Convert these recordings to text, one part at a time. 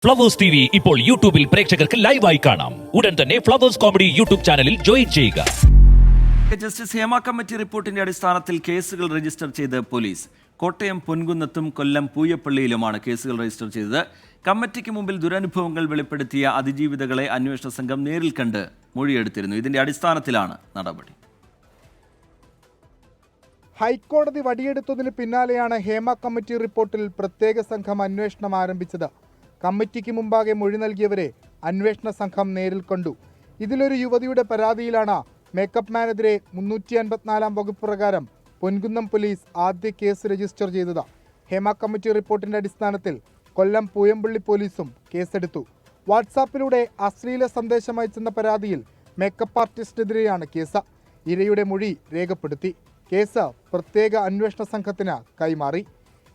Flowers TV ഇപ്പോൾ യൂട്യൂബിൽ പ്രേക്ഷകർക്ക് ലൈവായി കാണാം. ഉടൻ തന്നെ ഫ്ലവേഴ്സ് കോമഡി യൂട്യൂബ് ചാനലിൽ ജോയിൻ ചെയ്യുക. ജസ്റ്റിസ് ഹേമ കമ്മിറ്റി റിപ്പോർട്ടിന്റെ അടിസ്ഥാനത്തിൽ കേസുകൾ രജിസ്റ്റർ ചെയ്ത് പോലീസ്. കോട്ടയം പൊൻകുന്നത്തും കൊല്ലം പൂയപ്പള്ളിയിലുമാണ് കേസുകൾ രജിസ്റ്റർ ചെയ്തത്. കമ്മിറ്റിക്ക് മുമ്പിൽ ദുരനുഭവങ്ങൾ വെളിപ്പെടുത്തിയ അതിജീവിതകളെ അന്വേഷണ സംഘം നേരിൽ കണ്ട് മൊഴിയെടുത്തിരുന്നു. ഇതിന്റെ അടിസ്ഥാനത്തിലാണ് നടപടി. ഹൈക്കോടതി വടിയെടുത്തതിന് പിന്നാലെയാണ് ഹേമ കമ്മിറ്റി റിപ്പോർട്ടിൽ പ്രത്യേക സംഘം അന്വേഷണം ആരംഭിച്ചത്. കമ്മിറ്റിക്ക് മുമ്പാകെ മൊഴി നൽകിയവരെ അന്വേഷണ സംഘം നേരിൽ കണ്ടു. ഇതിലൊരു യുവതിയുടെ പരാതിയിലാണ് മേക്കപ്പ് മാനെതിരെ 354 വകുപ്പ് പ്രകാരം പൊൻകുന്നം പോലീസ് ആദ്യ കേസ് രജിസ്റ്റർ ചെയ്തത്. ഹേമ കമ്മിറ്റി റിപ്പോർട്ടിന്റെ അടിസ്ഥാനത്തിൽ കൊല്ലം പൂയമ്പള്ളി പോലീസും കേസെടുത്തു. വാട്സാപ്പിലൂടെ അശ്ലീല സന്ദേശം അയച്ചെന്ന പരാതിയിൽ മേക്കപ്പ് ആർട്ടിസ്റ്റിനെതിരെയാണ് കേസ്. ഇരയുടെ മൊഴി രേഖപ്പെടുത്തി. കേസ് പ്രത്യേക അന്വേഷണ സംഘത്തിന് കൈമാറി.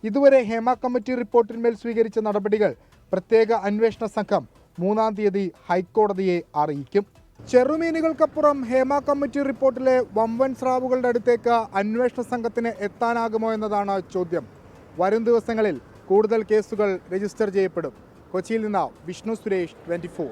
ഇതുവരെ ഹേമ കമ്മിറ്റി റിപ്പോർട്ടിന്മേൽ സ്വീകരിച്ച നടപടികൾ പ്രത്യേക അന്വേഷണ സംഘം 3-ാം തീയതി ഹൈക്കോടതിയെ അറിയിക്കും. ചെറുമീനുകൾക്കപ്പുറം ഹേമ കമ്മിറ്റി റിപ്പോർട്ടിലെ വമ്പൻ സ്രാവുകളുടെ അടുത്തേക്ക് അന്വേഷണ സംഘത്തിന് എത്താനാകുമോ എന്നതാണ് ചോദ്യം. വരും ദിവസങ്ങളിൽ കൂടുതൽ കേസുകൾ രജിസ്റ്റർ ചെയ്യപ്പെടും. കൊച്ചിയിൽ നിന്ന് വിഷ്ണു സുരേഷ്, 24.